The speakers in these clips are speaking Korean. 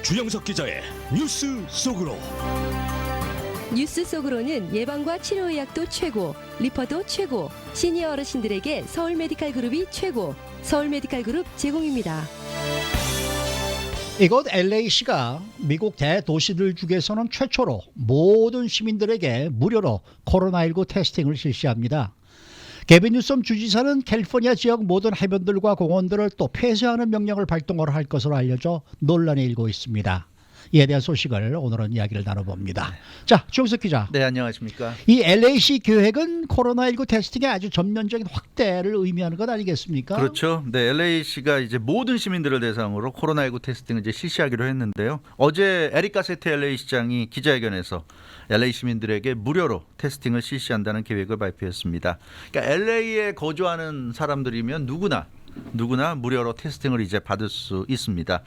주영석 기자의 뉴스 속으로. 뉴스 속으로는 예방과 치료의학도 최고, 리퍼도 최고, 시니어 어르신들에게 서울 메디칼 그룹이 최고, 서울 메디칼 그룹 제공입니다. 이곳 LA시가 미국 대도시들 중에서는 최초로 모든 시민들에게 무료로 코로나19 테스팅을 실시합니다. 게빈 뉴섬 주지사는 캘리포니아 지역 모든 해변들과 공원들을 또 폐쇄하는 명령을 발동을 할 것으로 알려져 논란이 일고 있습니다. 이에 대한 소식을 오늘은 이야기를 나눠봅니다. 자, 주영석 기자. 네, 안녕하십니까. 이 LA시 계획은 코로나19 테스팅의 아주 전면적인 확대를 의미하는 것 아니겠습니까? 그렇죠. 네, LA시가 이제 모든 시민들을 대상으로 코로나19 테스팅을 이제 실시하기로 했는데요. 어제 에릭 가세트 LA 시장이 기자회견에서 LA 시민들에게 무료로 테스팅을 실시한다는 계획을 발표했습니다. 그러니까 LA에 거주하는 사람들이면 누구나 무료로 테스팅을 이제 받을 수 있습니다.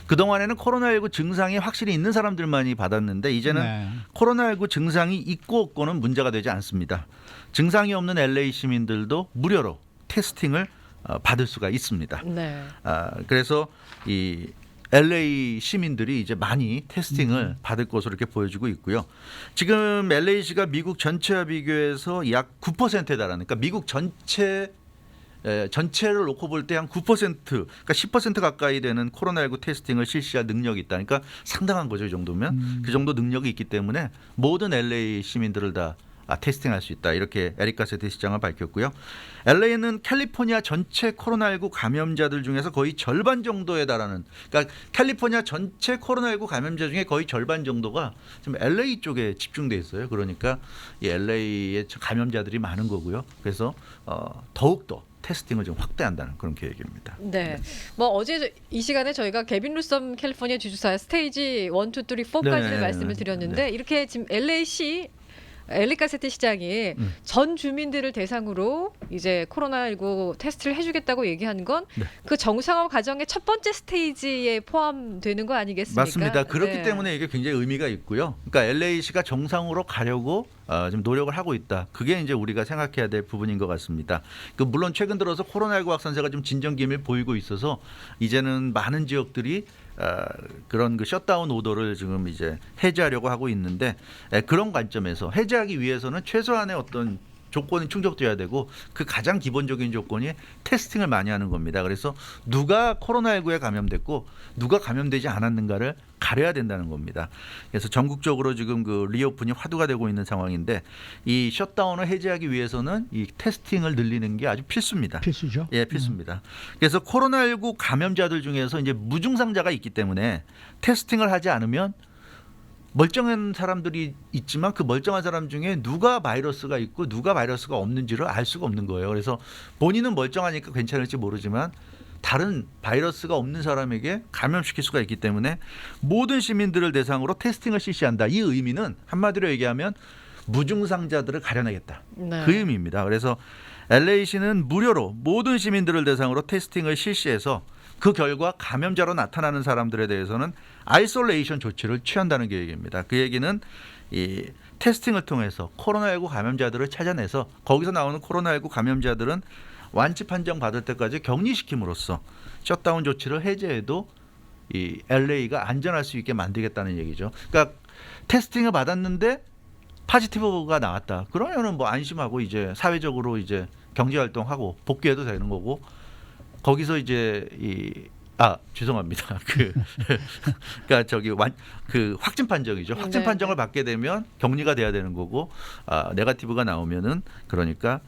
그동안에는 코로나19 증상이 확실히 있는 사람들만이 받았는데 이제는 코로나19 증상이 있고 없고는 문제가 되지 않습니다. 증상이 없는 LA 시민들도 무료로 테스팅을 받을 수가 있습니다. 네. 그래서 이 LA 시민들이 이제 많이 테스팅을 받을 것으로 이렇게 보여지고 있고요. 지금 LA시가 미국 전체와 비교해서 약 9%에 달하는, 그러니까 미국 전체를 놓고 볼 때 한 9%, 그러니까 10% 가까이 되는 코로나19 테스팅을 실시할 능력이 있다. 그러니까 상당한 거죠, 이 정도면. 그 정도 능력이 있기 때문에 모든 LA 시민들을 다 테스팅할 수 있다. 이렇게 에릭 가세트 시장은 밝혔고요. LA는 캘리포니아 전체 코로나19 감염자들 중에서 거의 절반 정도에 달하는, 그러니까 캘리포니아 전체 코로나19 감염자 중에 거의 절반 정도가 지금 LA 쪽에 집중돼 있어요. 그러니까 이 LA의 감염자들이 많은 거고요. 그래서 더욱더 테스팅을 좀 확대한다는 그런 계획입니다. 네. 뭐 어제 이 시간에 저희가 게빈 루섬 캘리포니아 주지사의 스테이지 1, 2, 3, 4까지를 네. 말씀을 드렸는데 이렇게 지금 LA시 에릭 가세트 시장이 전 주민들을 대상으로 이제 코로나19 테스트를 해주겠다고 얘기한 건 그 정상화 과정의 첫 번째 스테이지에 포함되는 거 아니겠습니까? 맞습니다. 그렇기 네. 때문에 이게 굉장히 의미가 있고요. 그러니까 LA시가 정상으로 가려고 지금 노력을 하고 있다. 그게 이제 우리가 생각해야 될 부분인 것 같습니다. 물론 최근 들어서 코로나19 확산세가 좀 진정기미를 보이고 있어서 이제는 많은 지역들이 그런 그 셧다운 오더를 지금 이제 해제하려고 하고 있는데 그런 관점에서 해제하기 위해서는 최소한의 어떤 조건이 충족돼야 되고 그 가장 기본적인 조건이 테스팅을 많이 하는 겁니다. 그래서 누가 코로나19에 감염됐고 누가 감염되지 않았는가를 가려야 된다는 겁니다. 그래서 전국적으로 지금 그 리오픈이 화두가 되고 있는 상황인데 이 셧다운을 해제하기 위해서는 이 테스팅을 늘리는 게 아주 필수입니다. 필수죠. 예, 필수입니다. 그래서 코로나19 감염자들 중에서 이제 무증상자가 있기 때문에 테스팅을 하지 않으면 멀쩡한 사람들이 있지만 그 멀쩡한 사람 중에 누가 바이러스가 있고 누가 바이러스가 없는지를 알 수가 없는 거예요. 그래서 본인은 멀쩡하니까 괜찮을지 모르지만 다른 바이러스가 없는 사람에게 감염시킬 수가 있기 때문에 모든 시민들을 대상으로 테스팅을 실시한다. 이 의미는 한마디로 얘기하면 무증상자들을 가려내겠다. 네. 그 의미입니다. 그래서 LA시는 무료로 모든 시민들을 대상으로 테스팅을 실시해서 그 결과 감염자로 나타나는 사람들에 대해서는 아이솔레이션 조치를 취한다는 계획입니다. 그 얘기는 이 테스팅을 통해서 코로나19 감염자들을 찾아내서 거기서 나오는 코로나19 감염자들은 완치 판정 받을 때까지 격리시킴으로써 셧다운 조치를 해제해도 이 LA가 안전할 수 있게 만들겠다는 얘기죠. 그러니까 테스팅을 받았는데 파지티브가 나왔다. 그러면은 뭐 안심하고 이제 사회적으로 이제 경제 활동하고 복귀해도 되는 거고 거기서 이제 죄송합니다. 그러니까 그 확진 판정이죠. 확진 판정을 받게 되면 격리가 돼야 되는 거고 네거티브가 나오면은 그러니까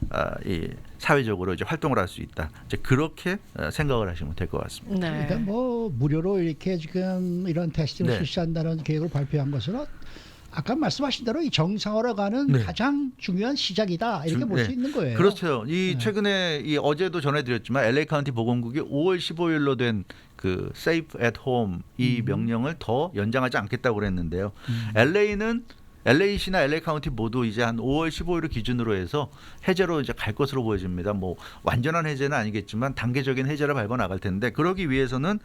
이 사회적으로 이제 활동을 할 수 있다. 이제 그렇게 생각을 하시면 될 것 같습니다. 네. 그러니까 뭐 무료로 이렇게 지금 이런 테스팅을 실시한다는 계획을 발표한 것은 아까 말씀하신 대로 이 정상화로 가는 가장 중요한 시작이다 이렇게 볼 수 있는 거예요. 그렇죠. 최근에 어제도 전해드렸지만 LA 카운티 보건국이 5월 15일로 된 그 Safe at Home 이 명령을 더 연장하지 않겠다고 그랬는데요. LA시나 LA 카운티 모두 이제 한 5월 15일을 기준으로 해서 해제로 이제 갈 것으로 보여집니다. 뭐 완전한 해제는 아니겠지만 단계적인 해제를 밟아 나갈 텐데 그러기 위해서는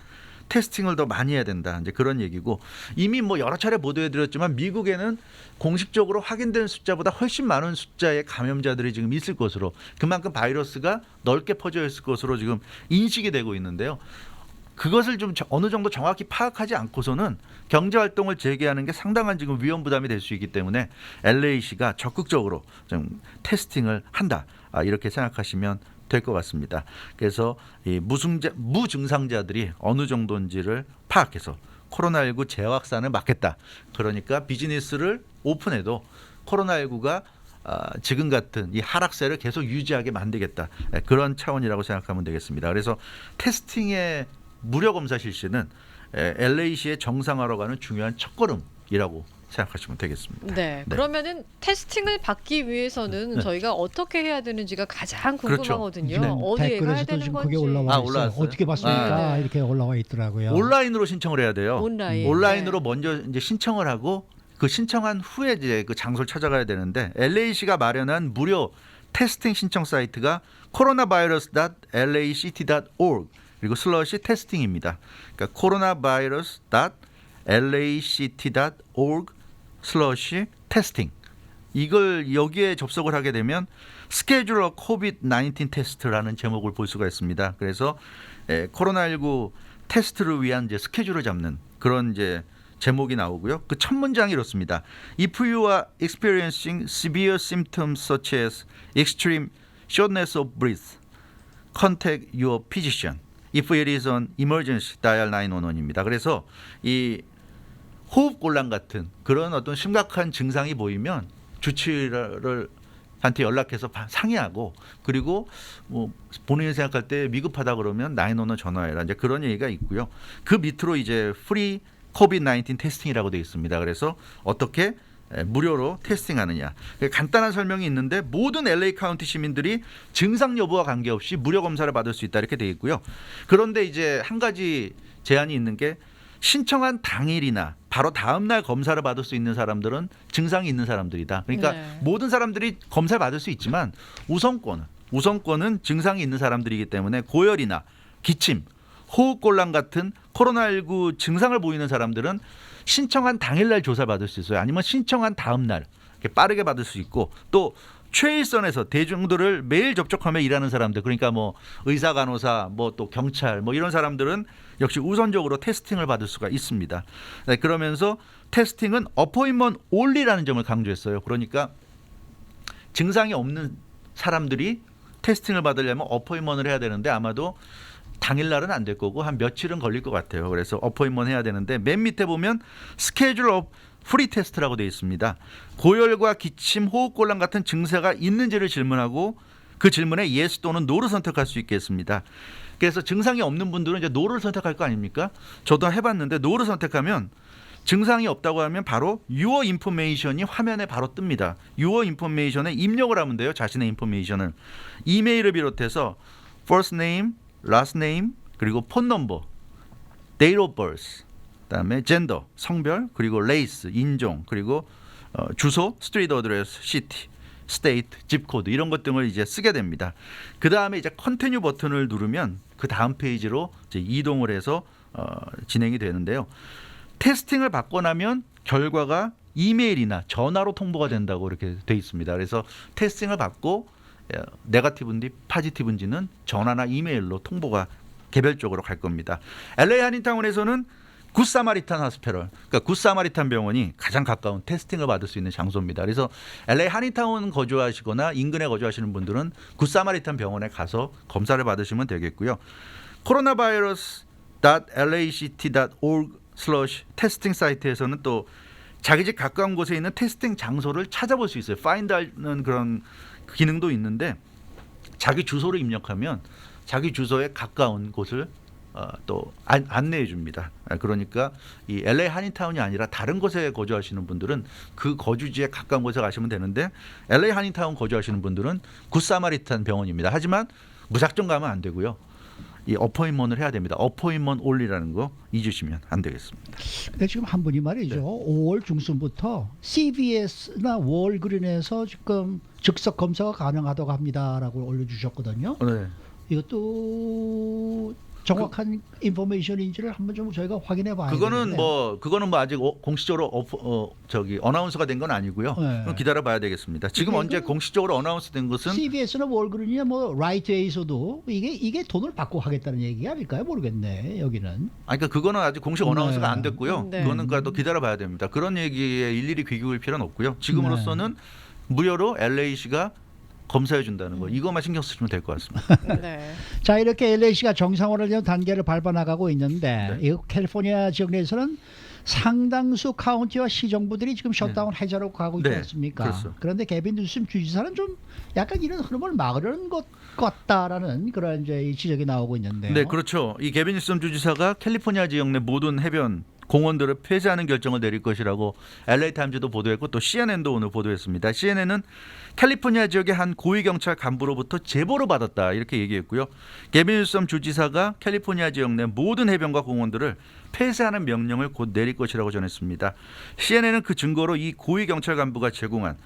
테스팅을 더 많이 해야 된다. 이제 그런 얘기고 이미 뭐 여러 차례 보도해드렸지만 미국에는 공식적으로 확인된 숫자보다 훨씬 많은 숫자의 감염자들이 지금 있을 것으로 그만큼 바이러스가 넓게 퍼져 있을 것으로 지금 인식이 되고 있는데요. 그것을 좀 어느 정도 정확히 파악하지 않고서는 경제 활동을 재개하는 게 상당한 지금 위험 부담이 될 수 있기 때문에 LA시가 적극적으로 좀 테스팅을 한다. 이렇게 생각하시면 될 것 같습니다. 그래서 이 무증상자들이 어느 정도인지를 파악해서 코로나19 재확산을 막겠다. 그러니까 비즈니스를 오픈해도 코로나19가 지금 같은 이 하락세를 계속 유지하게 만들겠다. 그런 차원이라고 생각하면 되겠습니다. 그래서 테스팅의 무료 검사 실시는 LA시의 정상화로 가는 중요한 첫걸음이라고 생각하시면 되겠습니다. 네. 그러면은 테스팅을 받기 위해서는 저희가 어떻게 해야 되는지가 가장 궁금하거든요. 네, 어디에 가야 댓글에서도 되는 지금 건지. 그게 올라와 있어요. 올라왔어요? 어떻게 봤습니까? 네. 이렇게 올라와 있더라고요. 온라인으로 신청을 해야 돼요. 네. 온라인으로 먼저 이제 신청을 하고 그 신청한 후에 이제 그 장소를 찾아가야 되는데 LA시가 마련한 무료 테스팅 신청 사이트가 coronavirus.lact.org 그리고 슬러시 테스팅입니다. 그러니까 coronavirus.lact.org 슬러시 테스팅 이걸 여기에 접속을 하게 되면 스케줄러 COVID-19 테스트라는 제목을 볼 수가 있습니다. 그래서 코로나19 테스트를 위한 이제 스케줄을 잡는 그런 이제 제목이 나오고요. 그 첫 문장이 이렇습니다. If you are experiencing severe symptoms such as extreme shortness of breath, contact your physician. If it is an emergency, dial 911입니다. 그래서 이 호흡곤란 같은 그런 어떤 심각한 증상이 보이면 주치의를 한테 연락해서 상의하고 그리고 뭐 본인이 생각할 때 미급하다 그러면 911 전화해라 이제 그런 얘기가 있고요. 그 밑으로 이제 프리 COVID-19 테스팅이라고 되어 있습니다. 그래서 어떻게 무료로 테스팅하느냐. 간단한 설명이 있는데 모든 LA 카운티 시민들이 증상 여부와 관계없이 무료 검사를 받을 수 있다 이렇게 되어 있고요. 그런데 이제 한 가지 제한이 있는 게 신청한 당일이나 바로 다음 날 검사를 받을 수 있는 사람들은 증상이 있는 사람들이다. 그러니까 네. 모든 사람들이 검사를 받을 수 있지만 우선권은 증상이 있는 사람들이기 때문에 고열이나 기침, 호흡곤란 같은 코로나19 증상을 보이는 사람들은 신청한 당일날 조사를 받을 수 있어요. 아니면 신청한 다음 날 이렇게 빠르게 받을 수 있고 또 최일선에서 대중들을 매일 접촉하며 일하는 사람들 그러니까 뭐 의사 간호사 뭐 또 경찰 뭐 이런 사람들은 역시 우선적으로 테스팅을 받을 수가 있습니다. 네, 그러면서 테스팅은 어포인먼트 올리라는 점을 강조했어요. 그러니까 증상이 없는 사람들이 테스팅을 받으려면 어포인먼트를 해야 되는데 아마도 당일날은 안 될 거고 한 며칠은 걸릴 것 같아요. 그래서 어포인먼트 해야 되는데 맨 밑에 보면 스케줄 업 프리 테스트라고 되어 있습니다. 고열과 기침, 호흡곤란 같은 증세가 있는지를 질문하고 그 질문에 yes 또는 no를 선택할 수 있겠습니다. 그래서 증상이 없는 분들은 이제 no를 선택할 거 아닙니까? 저도 해봤는데 no를 선택하면 증상이 없다고 하면 바로 your information이 화면에 바로 뜹니다. your information에 입력을 하면 돼요. 자신의 인포메이션을. 이메일을 비롯해서 first name, last name, 그리고 폰 넘버, date of birth, 그다음에 젠더, 성별, 그리고 레이스, 인종, 그리고 주소, 스트리트 어드레스, 시티, 스테이트, 집 코드 이런 것 등을 이제 쓰게 됩니다. 그다음에 이제 컨티뉴 버튼을 누르면 그 다음 페이지로 이제 이동을 해서 진행이 되는데요. 테스팅을 받고 나면 결과가 이메일이나 전화로 통보가 된다고 이렇게 돼 있습니다. 그래서 테스팅을 받고 네거티브인지 파지티브인지는 전화나 이메일로 통보가 개별적으로 갈 겁니다. LA 한인타운에서는 굿사마리탄 하스피럴, 그러니까 굿사마리탄 병원이 가장 가까운 테스팅을 받을 수 있는 장소입니다. 그래서 LA 한인타운 거주하시거나 인근에 거주하시는 분들은 굿사마리탄 병원에 가서 검사를 받으시면 되겠고요. coronavirus.lact.org 테스팅 사이트에서는 또 자기 집 가까운 곳에 있는 테스팅 장소를 찾아볼 수 있어요. 파인드하는 그런 기능도 있는데 자기 주소를 입력하면 자기 주소에 가까운 곳을 또 안내해 줍니다. 그러니까 이 LA 한인타운이 아니라 다른 곳에 거주하시는 분들은 그 거주지에 가까운 곳에 가시면 되는데 LA 한인타운 거주하시는 분들은 굿사마리탄 병원입니다. 하지만 무작정 가면 안 되고요. 이 어포인먼트를 해야 됩니다. 어포인먼트 올리라는 거 잊으시면 안 되겠습니다. 근데 지금 한 분이 말이죠. 네. 5월 중순부터 CVS나 월그린에서 지금 즉석 검사가 가능하다고 합니다라고 올려주셨거든요. 네. 이것도 정확한 인포메이션인지를 한번 좀 저희가 확인해 봐야 되는데. 그거는 뭐 아직 공식적으로 어나운스가 된 건 아니고요. 네. 그럼 기다려봐야 되겠습니다. 지금 그리고 언제 공식적으로 어나운스된 것은 CBS나 월그린이나 뭐 라이트에이서도 이게 돈을 받고 하겠다는 얘기 아닐까요? 모르겠네. 여기는. 그러니까 그거는 아직 공식 어나운스가 네. 안 됐고요. 네. 그거는 또 기다려봐야 됩니다. 그런 얘기에 일일이 귀 기울일 필요는 없고요. 지금으로서는 무료로 LA시가 검사해 준다는 거 이것만 신경 쓰시면 될 것 같습니다. 네. 자, 이렇게 LA시가 정상화하려는 단계를 밟아 나가고 있는데 네. 이 캘리포니아 지역 내에서는 상당수 카운티와 시정부들이 지금 셧다운 해제로 가고 있지 네, 않습니까? 그렇죠. 그런데 게빈 뉴섬 주지사는 좀 약간 이런 흐름을 막으려는 것 같다라는 그런 이제 이 지적이 나오고 있는데요. 네, 그렇죠. 이 게빈 뉴섬 주지사가 캘리포니아 지역 내 모든 해변 공원들을 폐쇄하는 결정을 내릴 것이라고 LA 타임즈도 보도했고 또 CNN도 오늘 보도했습니다. CNN은 캘리포니아 지역의 한 고위 경찰 간부로부터 제보를 받았다 이렇게 얘기했고요. 게빈 뉴섬 주지사가 캘리포니아 지역 내 모든 해변과 공원들을 폐쇄하는 명령을 곧 내릴 것이라고 전했습니다. CNN은 그 증거로 이 고위 경찰 간부가 제공한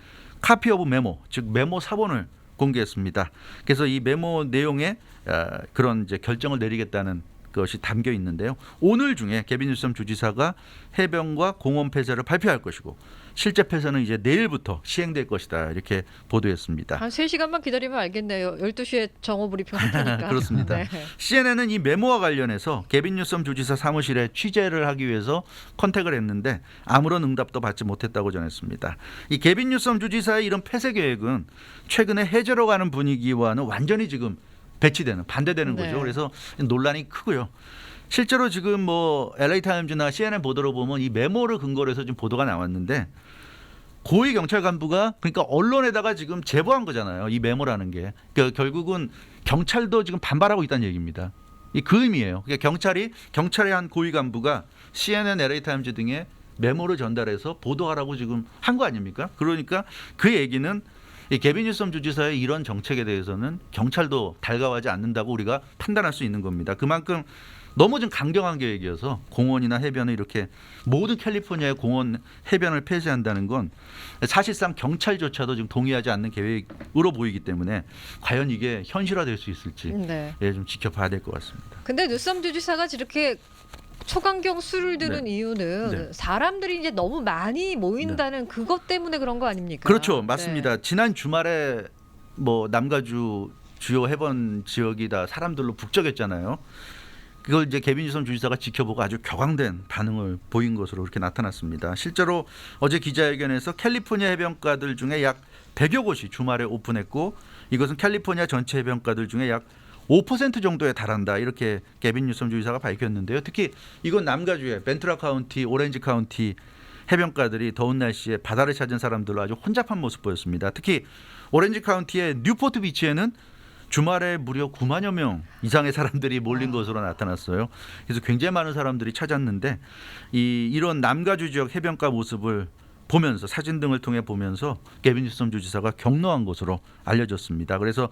카피 오브 메모, 즉 메모 사본을 공개했습니다. 그래서 이 메모 내용에 그런 이제 결정을 내리겠다는 것이 담겨 있는데요. 오늘 중에 게빈 뉴섬 주지사가 해변과 공원 폐쇄를 발표할 것이고 실제 폐쇄는 이제 내일부터 시행될 것이다 이렇게 보도했습니다. 한 3시간만 기다리면 알겠네요. 12시에 정오 브리핑 할 테니까. 그렇습니다. 네. CNN은 이 메모와 관련해서 게빈 뉴섬 주지사 사무실에 취재를 하기 위해서 컨택을 했는데 아무런 응답도 받지 못했다고 전했습니다. 이 게빈 뉴섬 주지사의 이런 폐쇄 계획은 최근에 해제로 가는 분위기와는 완전히 지금 배치되는 반대되는 네. 거죠. 그래서 논란이 크고요. 실제로 지금 뭐 LA 타임즈나 CNN 보도로 보면 이 메모를 근거로 해서 지금 보도가 나왔는데 고위 경찰 간부가 그러니까 언론에다가 지금 제보한 거잖아요. 이 메모라는 게 그러니까 결국은 경찰도 지금 반발하고 있다는 얘기입니다. 이 그 의미예요. 그러니까 경찰의 한 고위 간부가 CNN, LA 타임즈 등에 메모를 전달해서 보도하라고 지금 한 거 아닙니까? 그러니까 그 얘기는 이 게빈 뉴섬 주지사의 이런 정책에 대해서는 경찰도 달가워하지 않는다고 우리가 판단할 수 있는 겁니다. 그만큼 너무 좀 강경한 계획이어서 공원이나 해변을 이렇게 모든 캘리포니아의 공원 해변을 폐쇄한다는 건 사실상 경찰조차도 지금 동의하지 않는 계획으로 보이기 때문에 과연 이게 현실화될 수 있을지 네. 좀 지켜봐야 될 것 같습니다. 근데 뉴섬 주지사가 저렇게 초강경 수를 드는 이유는 네. 사람들이 이제 너무 많이 모인다는 그것 때문에 그런 거 아닙니까? 그렇죠, 맞습니다. 네. 지난 주말에 뭐 남가주 주요 해변 지역이 다 사람들로 북적였잖아요. 그걸 이제 게빈 뉴섬 주지사가 지켜보고 아주 격앙된 반응을 보인 것으로 그렇게 나타났습니다. 실제로 어제 기자회견에서 캘리포니아 해변가들 중에 약 100여 곳이 주말에 오픈했고 이것은 캘리포니아 전체 해변가들 중에 약 5% 정도에 달한다 이렇게 게빈 뉴섬 주지사가 밝혔는데요. 특히 이건 남가주의 벤투라 카운티, 오렌지 카운티 해변가들이 더운 날씨에 바다를 찾은 사람들로 아주 혼잡한 모습 보였습니다. 특히 오렌지 카운티의 뉴포트 비치에는 주말에 무려 9만여 명 이상의 사람들이 몰린 것으로 나타났어요. 그래서 굉장히 많은 사람들이 찾았는데 이런 남가주 지역 해변가 모습을 보면서 사진 등을 통해 보면서 게빈 뉴섬 주지사가 격노한 것으로 알려졌습니다. 그래서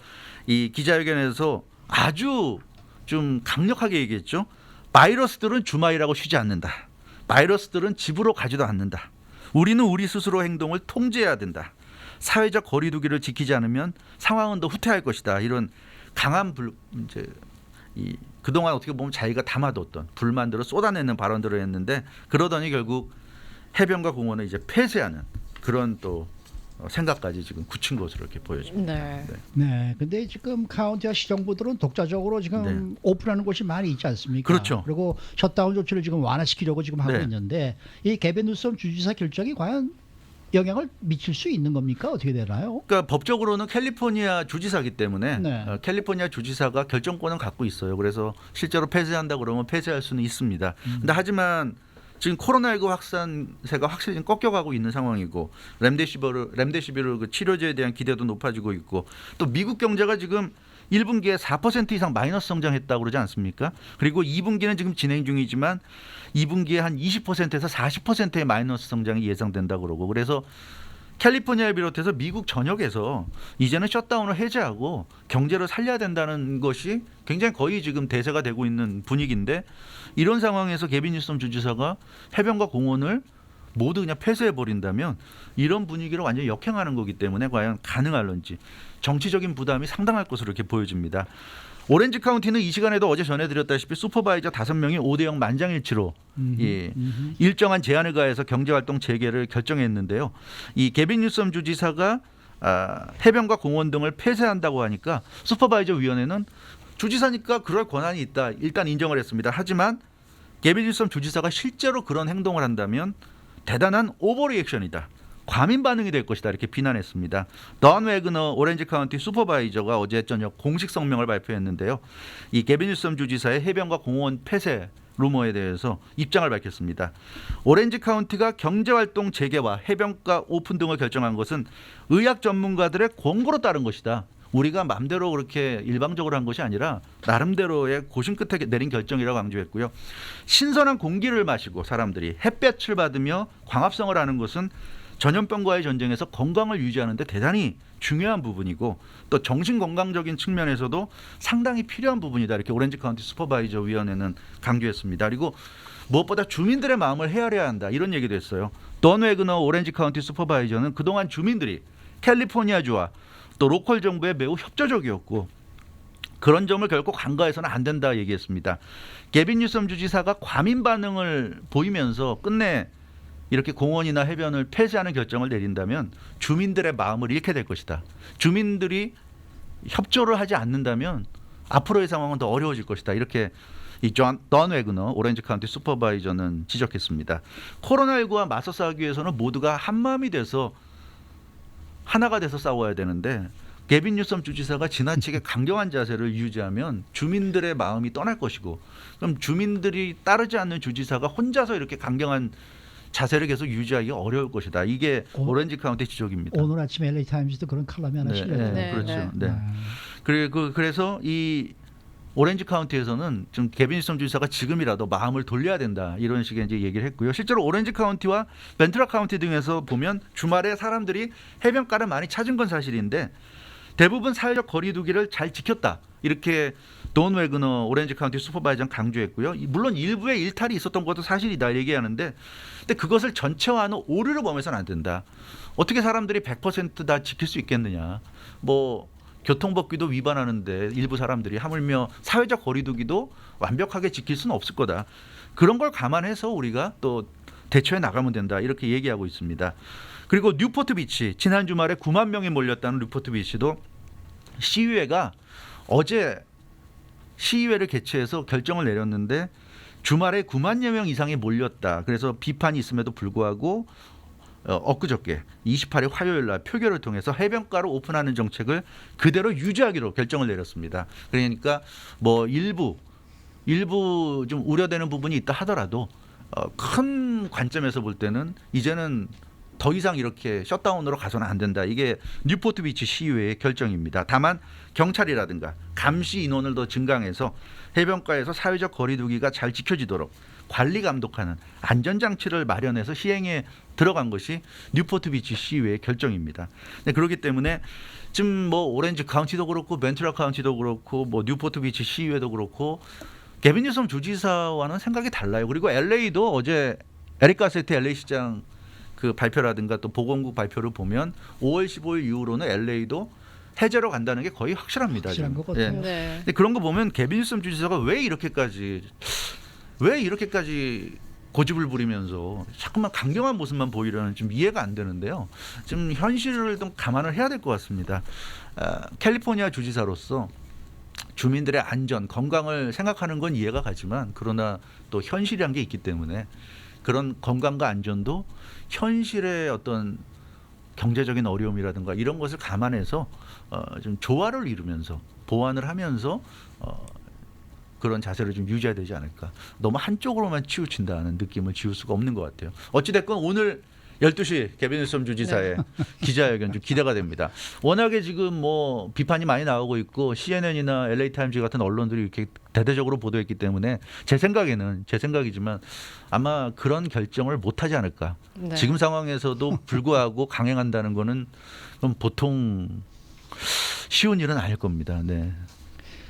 이 기자회견에서 아주 좀 강력하게 얘기했죠. 바이러스들은 주말이라고 쉬지 않는다. 바이러스들은 집으로 가지도 않는다. 우리는 우리 스스로 행동을 통제해야 된다. 사회적 거리두기를 지키지 않으면 상황은 더 후퇴할 것이다. 이런 강한 그동안 어떻게 보면 자기가 담아뒀던 불만들을 쏟아내는 발언들을 했는데 그러더니 결국 해변과 공원을 이제 폐쇄하는 그런 또 생각까지 지금 굳힌 것으로 이렇게 보여집니다. 네. 네, 근데 지금 카운티와 시정부들은 독자적으로 지금 오픈하는 곳이 많이 있지 않습니까? 그렇죠. 그리고 셧다운 조치를 지금 완화시키려고 지금 하고 네. 있는데 이 게빈 뉴섬 주지사 결정이 과연 영향을 미칠 수 있는 겁니까? 어떻게 되나요? 그러니까 법적으로는 캘리포니아 주지사이기 때문에 네. 캘리포니아 주지사가 결정권은 갖고 있어요. 그래서 실제로 폐쇄한다 그러면 폐쇄할 수는 있습니다. 근데 하지만 지금 코로나19 확산세가 확실히 꺾여가고 있는 상황이고 렘데시비르 그 치료제에 대한 기대도 높아지고 있고 또 미국 경제가 지금 1분기에 4% 이상 마이너스 성장했다고 그러지 않습니까? 그리고 2분기는 지금 진행 중이지만 2분기에 한 20%에서 40%의 마이너스 성장이 예상된다고 그러고 그래서 캘리포니아를 비롯해서 미국 전역에서 이제는 셧다운을 해제하고 경제를 살려야 된다는 것이 굉장히 거의 지금 대세가 되고 있는 분위기인데 이런 상황에서 게빈 뉴섬 주지사가 해변과 공원을 모두 그냥 폐쇄해 버린다면 이런 분위기를 완전히 역행하는 거기 때문에 과연 가능할런지 정치적인 부담이 상당할 것으로 이렇게 보여집니다. 오렌지 카운티는 이 시간에도 어제 전해드렸다시피 슈퍼바이저 5명이 5대0 만장일치로 일정한 제한을 가해서 경제활동 재개를 결정했는데요. 이 게빈 뉴섬 주지사가 해변과 공원 등을 폐쇄한다고 하니까 슈퍼바이저 위원회는 주지사니까 그럴 권한이 있다. 일단 인정을 했습니다. 하지만 게빈 뉴섬 주지사가 실제로 그런 행동을 한다면 대단한 오버리액션이다. 과민 반응이 될 것이다. 이렇게 비난했습니다. 던 웨그너 오렌지 카운티 슈퍼바이저가 어제 저녁 공식 성명을 발표했는데요. 이 게빈 뉴섬 주지사의 해변과 공원 폐쇄 루머에 대해서 입장을 밝혔습니다. 오렌지 카운티가 경제활동 재개와 해변가 오픈 등을 결정한 것은 의학 전문가들의 권고로 따른 것이다. 우리가 마음대로 그렇게 일방적으로 한 것이 아니라 나름대로의 고심 끝에 내린 결정이라고 강조했고요. 신선한 공기를 마시고 사람들이 햇볕을 받으며 광합성을 하는 것은 전염병과의 전쟁에서 건강을 유지하는 데 대단히 중요한 부분이고 또 정신건강적인 측면에서도 상당히 필요한 부분이다. 이렇게 오렌지 카운티 슈퍼바이저 위원회는 강조했습니다. 그리고 무엇보다 주민들의 마음을 헤아려야 한다. 이런 얘기도 했어요. 던 웨그너 오렌지 카운티 슈퍼바이저는 그동안 주민들이 캘리포니아주와 또 로컬 정부에 매우 협조적이었고 그런 점을 결코 간과해서는 안 된다 얘기했습니다. 게빈 뉴섬 주지사가 과민 반응을 보이면서 끝내 이렇게 공원이나 해변을 폐쇄하는 결정을 내린다면 주민들의 마음을 잃게 될 것이다. 주민들이 협조를 하지 않는다면 앞으로의 상황은 더 어려워질 것이다. 이렇게 던 웨그너 오렌지 카운티 슈퍼바이저는 지적했습니다. 코로나19와 맞서 싸우기 위해서는 모두가 한마음이 돼서 하나가 돼서 싸워야 되는데 게빈 뉴섬 주지사가 지나치게 강경한 자세를 유지하면 주민들의 마음이 떠날 것이고 그럼 주민들이 따르지 않는 주지사가 혼자서 이렇게 강경한 자세를 계속 유지하기 어려울 것이다. 이게 오렌지 카운티 지적입니다. 오늘 아침 LA 타임즈도 그런 칼럼이 하나 실렸어요. 네, 그렇죠. 네. 네. 그래서 이 오렌지 카운티에서는 좀 게빈 뉴섬 주지사가 지금이라도 마음을 돌려야 된다. 이런 식의 이제 얘기를 했고요. 실제로 오렌지 카운티와 벤트라 카운티 등에서 보면 주말에 사람들이 해변가를 많이 찾은 건 사실인데 대부분 사회적 거리두기를 잘 지켰다. 이렇게 돈 웨그너 오렌지 카운티 슈퍼바이저는 강조했고요. 물론 일부의 일탈이 있었던 것도 사실이다 얘기하는데 근데 그것을 전체화하는 오류를 범해서는 안 된다. 어떻게 사람들이 100% 다 지킬 수 있겠느냐. 뭐 교통법규도 위반하는데 일부 사람들이 하물며 사회적 거리두기도 완벽하게 지킬 수는 없을 거다. 그런 걸 감안해서 우리가 또 대처해 나가면 된다. 이렇게 얘기하고 있습니다. 그리고 뉴포트 비치 지난 주말에 9만 명이 몰렸다는 뉴포트 비치도 시의회가 어제 시의회를 개최해서 결정을 내렸는데 주말에 9만여 명 이상이 몰렸다. 그래서 비판이 있음에도 불구하고 엊그저께 28일 화요일 날 표결을 통해서 해변가로 오픈하는 정책을 그대로 유지하기로 결정을 내렸습니다. 그러니까 뭐 일부 좀 우려되는 부분이 있다 하더라도 큰 관점에서 볼 때는 이제는 더 이상 이렇게 셧다운으로 가서는 안 된다. 이게 뉴포트 비치 시의회의 결정입니다. 다만 경찰이라든가 감시 인원을 더 증강해서 해변가에서 사회적 거리두기가 잘 지켜지도록 관리 감독하는 안전장치를 마련해서 시행에 들어간 것이 뉴포트 비치 시의회의 결정입니다. 네, 그렇기 때문에 지금 뭐 오렌지 카운티도 그렇고 벤투라 카운티도 그렇고 뭐 뉴포트 비치 시의회도 그렇고 게빈 뉴섬 주지사와는 생각이 달라요. 그리고 LA도 어제 에릭 가세트 LA 시장 그 발표라든가 또 보건국 발표를 보면 5월 15일 이후로는 LA도 해제로 간다는 게 거의 확실합니다. 확실한 것 같아요. 예. 네. 근데 그런 거 보면 게빈 뉴섬 주지사가 왜 이렇게까지 고집을 부리면서 자꾸만 강경한 모습만 보이려는 좀 이해가 안 되는데요. 좀 현실을 좀 감안을 해야 될 것 같습니다. 캘리포니아 주지사로서 주민들의 안전, 건강을 생각하는 건 이해가 가지만 그러나 또 현실이란 게 있기 때문에 그런 건강과 안전도 현실의 어떤 경제적인 어려움이라든가 이런 것을 감안해서 좀 조화를 이루면서 보완을 하면서 그런 자세를 좀 유지해야 되지 않을까. 너무 한쪽으로만 치우친다는 느낌을 지울 수가 없는 것 같아요. 어찌됐건 오늘 12시 게빈 뉴섬 주지사의 기자회견 좀 기대가 됩니다. 워낙에 지금 뭐 비판이 많이 나오고 있고 CNN이나 LA 타임즈 같은 언론들이 이렇게 대대적으로 보도했기 때문에 제 생각이지만 아마 그런 결정을 못하지 않을까. 네. 지금 상황에서도 불구하고 강행한다는 거는 보통 쉬운 일은 아닐 겁니다. 네.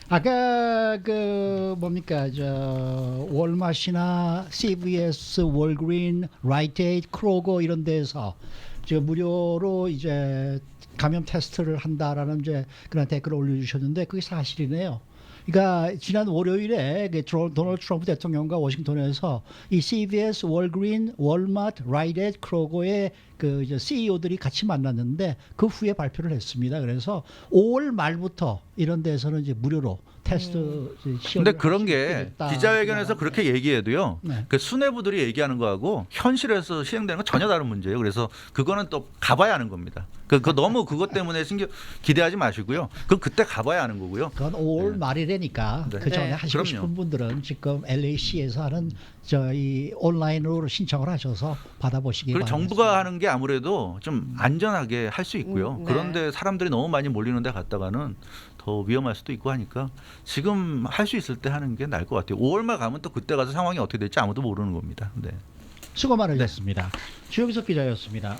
아까 그 뭡니까 저 월마트나 CVS, 월그린, 라이트에이드, 크로거 이런 데서 저 무료로 이제 감염 테스트를 한다라는 이제 그런 댓글을 올려주셨는데 그게 사실이네요. 그러니까 지난 월요일에 도널드 트럼프 대통령과 워싱턴에서 이 CVS, 월그린, 월마트, 라이트에이드, 크로거의 그 이제 CEO들이 같이 만났는데 그 후에 발표를 했습니다. 그래서 5월 말부터 이런 데서는 이제 무료로 테스트 시험을 근데 그런 할수 있게 게 됐다. 기자회견에서 그렇게 얘기해도요. 네. 그 수뇌부들이 얘기하는 거하고 현실에서 시행되는 건 전혀 다른 문제예요. 그래서 그거는 또 가봐야 하는 겁니다. 그 너무 그것 때문에 기대하지 마시고요. 그때 가봐야 하는 거고요. 그건 5월 말이라니까 네. 그 전에 네. 하시고 그럼요. 싶은 분들은 지금 LAC에서 하는 저희 온라인으로 신청을 하셔서 받아보시기 그리고 바랍니다. 정부가 하는 게 아무래도 좀 안전하게 할 수 있고요. 네. 그런데 사람들이 너무 많이 몰리는 데 갔다가는 더 위험할 수도 있고 하니까 지금 할 수 있을 때 하는 게 나을 것 같아요. 5월 말 가면 또 그때 가서 상황이 어떻게 될지 아무도 모르는 겁니다. 네. 수고 많으셨습니다. 주영석 기자였습니다.